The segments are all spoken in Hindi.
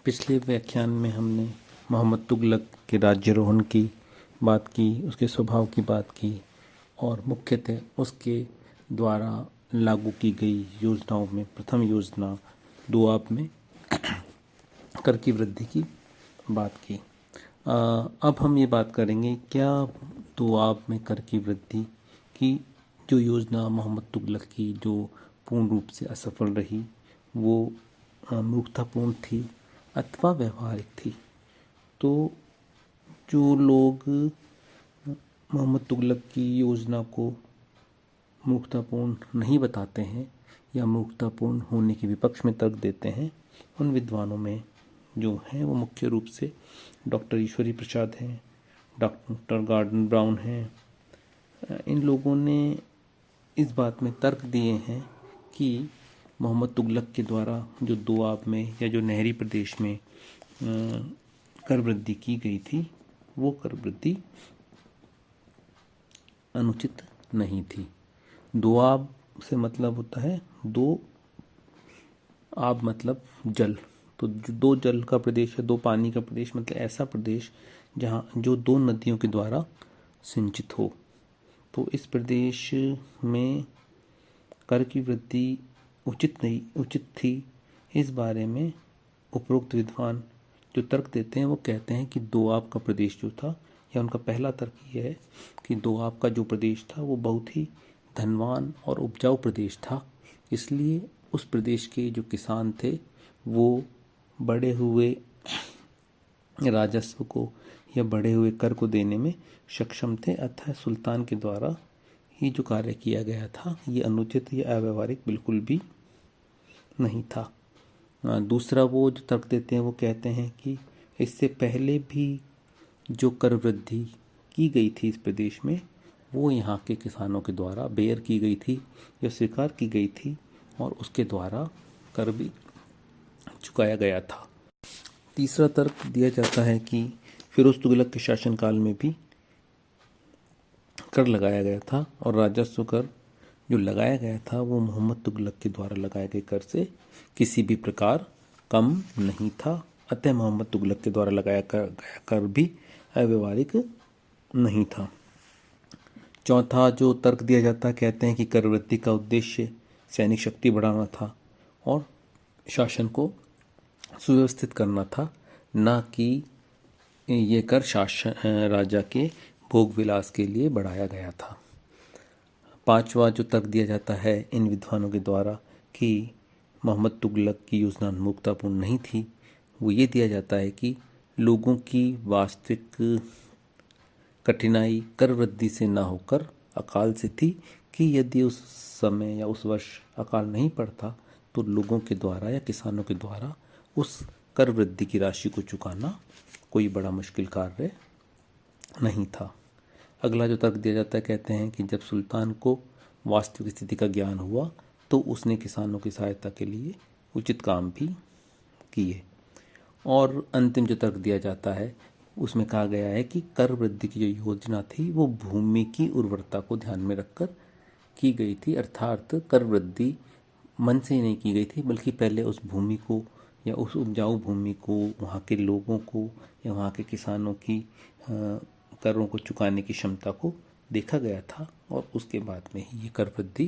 पिछले व्याख्यान में हमने मोहम्मद तुगलक के राज्यारोहण की बात की, उसके स्वभाव की बात की और मुख्यतः उसके द्वारा लागू की गई योजनाओं में प्रथम योजना दोआब में कर की वृद्धि की बात की। अब हम ये बात करेंगे क्या दोआब में कर की वृद्धि की जो योजना मोहम्मद तुगलक की जो पूर्ण रूप से असफल रही वो मूर्खतापूर्ण थी अथवा व्यवहारिक थी। तो जो लोग मोहम्मद तुगलक की योजना को मूर्खतापूर्ण नहीं बताते हैं या मूर्खतापूर्ण होने के विपक्ष में तर्क देते हैं, उन विद्वानों में जो हैं वो मुख्य रूप से डॉक्टर ईश्वरी प्रसाद हैं, डॉक्टर गॉर्डन ब्राउन हैं। इन लोगों ने इस बात में तर्क दिए हैं कि मोहम्मद तुगलक के द्वारा जो दोआब में या जो नहरी प्रदेश में कर वृद्धि की गई थी वो कर वृद्धि अनुचित नहीं थी। दोआब से मतलब होता है दो आब मतलब जल, तो जो दो जल का प्रदेश है, दो पानी का प्रदेश मतलब ऐसा प्रदेश जहाँ जो दो नदियों के द्वारा सिंचित हो। तो इस प्रदेश में कर की वृद्धि उचित थी। इस बारे में उपरोक्त विद्वान जो तर्क देते हैं वो कहते हैं कि दोआब का प्रदेश जो था, या उनका पहला तर्क ये है कि दोआब का जो प्रदेश था वो बहुत ही धनवान और उपजाऊ प्रदेश था, इसलिए उस प्रदेश के जो किसान थे वो बढ़े हुए राजस्व को या बढ़े हुए कर को देने में सक्षम थे। अतः सुल्तान के द्वारा ये जो कार्य किया गया था ये अनुचित या अव्यवहारिक बिल्कुल भी नहीं था। दूसरा वो जो तर्क देते हैं वो कहते हैं कि इससे पहले भी जो कर वृद्धि की गई थी इस प्रदेश में वो यहाँ के किसानों के द्वारा बेयर की गई थी या स्वीकार की गई थी और उसके द्वारा कर भी चुकाया गया था। तीसरा तर्क दिया जाता है कि फिरोज तुगलक के शासनकाल में भी कर लगाया गया था और राजस्व कर जो लगाया गया था वो मोहम्मद तुगलक के द्वारा लगाए गए कर से किसी भी प्रकार कम नहीं था। अतः मोहम्मद तुगलक के द्वारा लगाया गया कर भी अव्यवहारिक नहीं था। चौथा जो तर्क दिया जाता है कहते हैं कि कर वृद्धि का उद्देश्य सैनिक शक्ति बढ़ाना था और शासन को सुव्यवस्थित करना था, न कि ये कर शासन राजा के भोग विलास के लिए बढ़ाया गया था। पांचवा जो तर्क दिया जाता है इन विद्वानों के द्वारा कि मोहम्मद तुगलक की योजना मूर्खतापूर्ण नहीं थी, वो ये दिया जाता है कि लोगों की वास्तविक कठिनाई कर वृद्धि से न होकर अकाल से थी कि यदि उस समय या उस वर्ष अकाल नहीं पड़ता तो लोगों के द्वारा या किसानों के द्वारा उस कर वृद्धि की राशि को चुकाना कोई बड़ा मुश्किल कार्य नहीं था। अगला जो तर्क दिया जाता है कहते हैं कि जब सुल्तान को वास्तविक स्थिति का ज्ञान हुआ तो उसने किसानों की सहायता के लिए उचित काम भी किए। और अंतिम जो तर्क दिया जाता है उसमें कहा गया है कि कर वृद्धि की जो योजना थी वो भूमि की उर्वरता को ध्यान में रखकर की गई थी, अर्थात कर वृद्धि मन से ही नहीं की गई थी बल्कि पहले उस भूमि को या उस उपजाऊ भूमि को, वहाँ के लोगों को या वहाँ के किसानों की करों को चुकाने की क्षमता को देखा गया था और उसके बाद में ही ये कर वृद्धि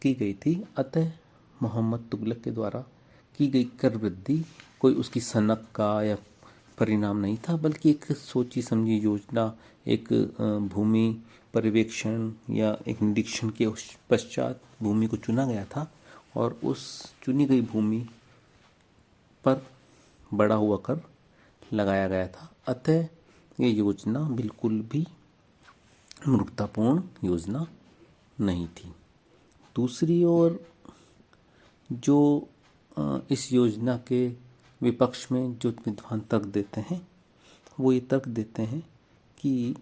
की गई थी। अतः मोहम्मद तुगलक के द्वारा की गई कर वृद्धि कोई उसकी सनक का या परिणाम नहीं था बल्कि एक सोची समझी योजना, एक भूमि पर्यवेक्षण या एक निरीक्षण के पश्चात भूमि को चुना गया था और उस चुनी गई भूमि पर बढ़ा हुआ कर लगाया गया था। अतः ये योजना बिल्कुल भी मूर्खतापूर्ण योजना नहीं थी। दूसरी ओर जो इस योजना के विपक्ष में जो विद्वान तर्क देते हैं वो ये तर्क देते हैं कि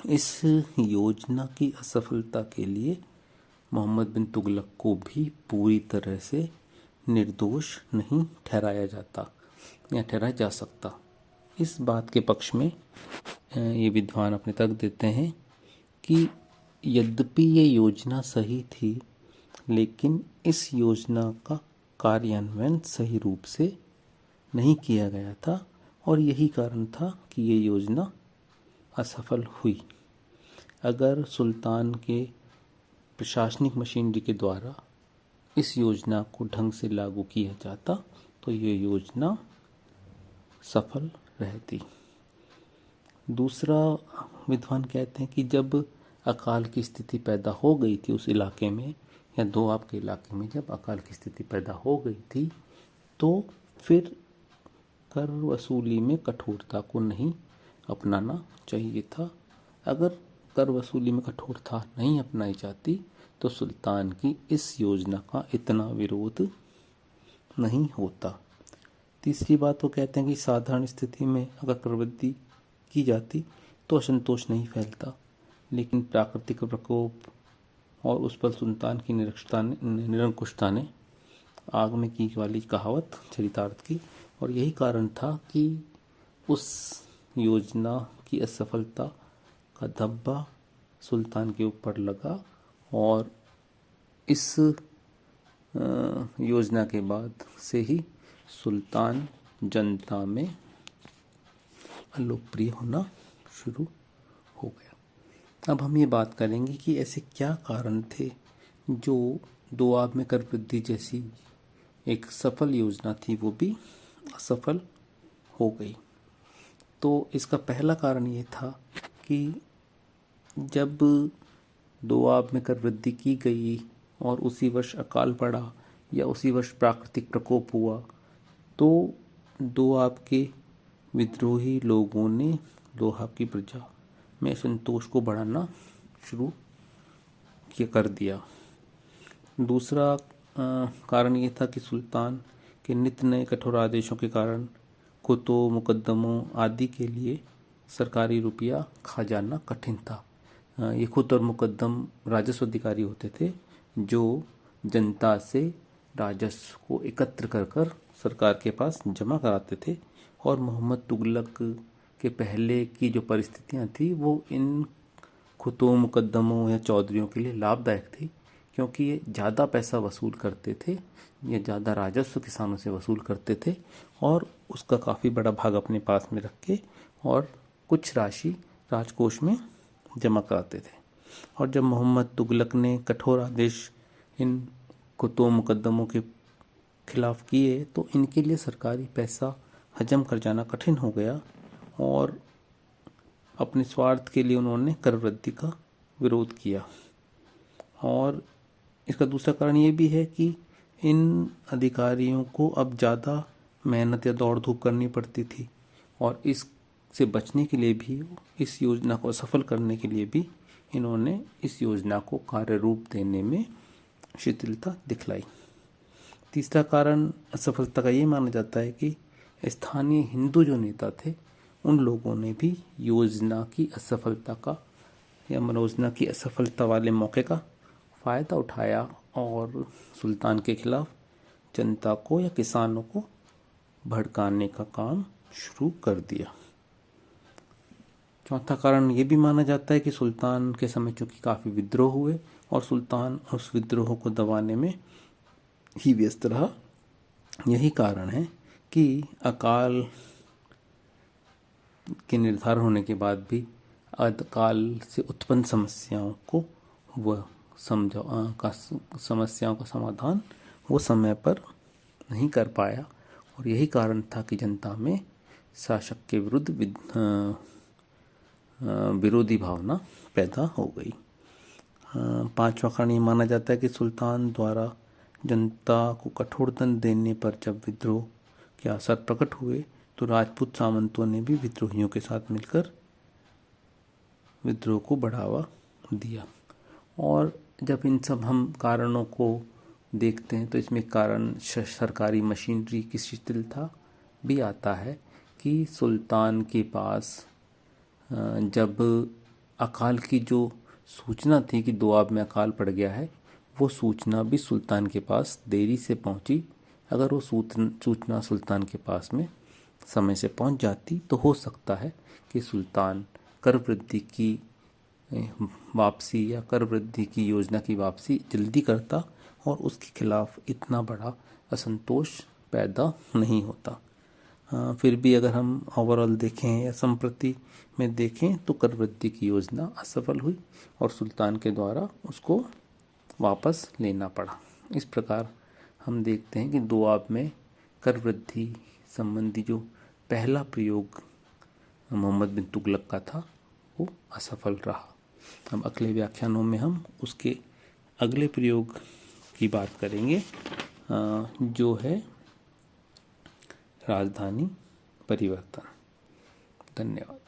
इस योजना की असफलता के लिए मोहम्मद बिन तुगलक को भी पूरी तरह से निर्दोष नहीं ठहराया जाता या ठहराया जा सकता। इस बात के पक्ष में ये विद्वान अपने तर्क देते हैं कि यद्यपि ये योजना सही थी लेकिन इस योजना का कार्यान्वयन सही रूप से नहीं किया गया था और यही कारण था कि ये योजना असफल हुई। अगर सुल्तान के प्रशासनिक मशीनरी के द्वारा इस योजना को ढंग से लागू किया जाता तो ये योजना सफल रहती। दूसरा, विद्वान कहते हैं कि जब अकाल की स्थिति पैदा हो गई थी उस इलाके में या दोआब के इलाके में, जब अकाल की स्थिति पैदा हो गई थी तो फिर कर वसूली में कठोरता को नहीं अपनाना चाहिए था। अगर कर वसूली में कठोरता नहीं अपनाई जाती तो सुल्तान की इस योजना का इतना विरोध नहीं होता। तीसरी बात वो कहते हैं कि साधारण स्थिति में अगर कर वृद्धि की जाती तो असंतोष नहीं फैलता, लेकिन प्राकृतिक प्रकोप और उस पर सुल्तान की निरंकुशता ने आग में की वाली कहावत चरितार्थ की, और यही कारण था कि उस योजना की असफलता का धब्बा सुल्तान के ऊपर लगा और इस योजना के बाद से ही सुल्तान जनता में अलोकप्रिय होना शुरू हो गया। अब हम ये बात करेंगे कि ऐसे क्या कारण थे जो दोआब में कर वृद्धि जैसी एक सफल योजना थी वो भी असफल हो गई। तो इसका पहला कारण ये था कि जब दोआब में कर वृद्धि की गई और उसी वर्ष अकाल पड़ा या उसी वर्ष प्राकृतिक प्रकोप हुआ तो दोआब के विद्रोही लोगों ने दोआब की प्रजा में संतोष को बढ़ाना शुरू कर दिया। दूसरा कारण ये था कि सुल्तान के नित्य नए कठोर आदेशों के कारण कुतों, मुकदमों आदि के लिए सरकारी रुपया खजाना कठिन था। ये कुत और मुकदम राजस्व अधिकारी होते थे जो जनता से राजस्व को एकत्र कर कर सरकार के पास जमा कराते थे, और मोहम्मद तुगलक के पहले की जो परिस्थितियां थी वो इन कुतों, मुकदमों या चौधरियों के लिए लाभदायक थी, क्योंकि ये ज़्यादा पैसा वसूल करते थे, ये ज़्यादा राजस्व किसानों से वसूल करते थे और उसका काफ़ी बड़ा भाग अपने पास में रख के और कुछ राशि राजकोष में जमा कराते थे। और जब मोहम्मद तुगलक ने कठोर आदेश इन कुतों, मुकदमों के खिलाफ किए तो इनके लिए सरकारी पैसा हजम कर जाना कठिन हो गया और अपने स्वार्थ के लिए उन्होंने कर वृद्धि का विरोध किया। और इसका दूसरा कारण ये भी है कि इन अधिकारियों को अब ज़्यादा मेहनत या दौड़ धूप करनी पड़ती थी और इससे बचने के लिए भी, इस योजना को सफल करने के लिए भी इन्होंने इस योजना को कार्य रूप देने में शिथिलता दिखलाई। तीसरा कारण असफलता का ये माना जाता है कि स्थानीय हिंदू जो नेता थे उन लोगों ने भी योजना की असफलता का या योजना की असफलता वाले मौके का फ़ायदा उठाया और सुल्तान के खिलाफ जनता को या किसानों को भड़काने का काम शुरू कर दिया। चौथा कारण ये भी माना जाता है कि सुल्तान के समय चूँकि काफ़ी विद्रोह हुए और सुल्तान उस विद्रोह को दबाने में ही व्यस्त रहा। यही कारण है कि अकाल के निर्धारण होने के बाद भी अकाल से उत्पन्न समस्याओं को वह समस्याओं का समाधान वो समय पर नहीं कर पाया और यही कारण था कि जनता में शासक के विरुद्ध विरोधी भावना पैदा हो गई। पांचवा कारण ये माना जाता है कि सुल्तान द्वारा जनता को कठोर दंड देने पर जब विद्रोह के आसार प्रकट हुए तो राजपूत सामंतों ने भी विद्रोहियों के साथ मिलकर विद्रोह को बढ़ावा दिया। और जब इन सब हम कारणों को देखते हैं तो इसमें कारण सरकारी मशीनरी की शिथिलता भी आता है कि सुल्तान के पास जब अकाल की जो सूचना थी कि दोआब में अकाल पड़ गया है वो सूचना भी सुल्तान के पास देरी से पहुंची। अगर वो सूचना सुल्तान के पास में समय से पहुंच जाती तो हो सकता है कि सुल्तान कर वृद्धि की वापसी या कर वृद्धि की योजना की वापसी जल्दी करता और उसके खिलाफ इतना बड़ा असंतोष पैदा नहीं होता। फिर भी अगर हम ओवरऑल देखें या संप्रति में देखें तो कर वृद्धि की योजना असफल हुई और सुल्तान के द्वारा उसको वापस लेना पड़ा। इस प्रकार हम देखते हैं कि दोआब में कर वृद्धि संबंधी जो पहला प्रयोग मोहम्मद बिन तुगलक का था वो असफल रहा। अब अगले व्याख्यानों में हम उसके अगले प्रयोग की बात करेंगे जो है राजधानी परिवर्तन। धन्यवाद।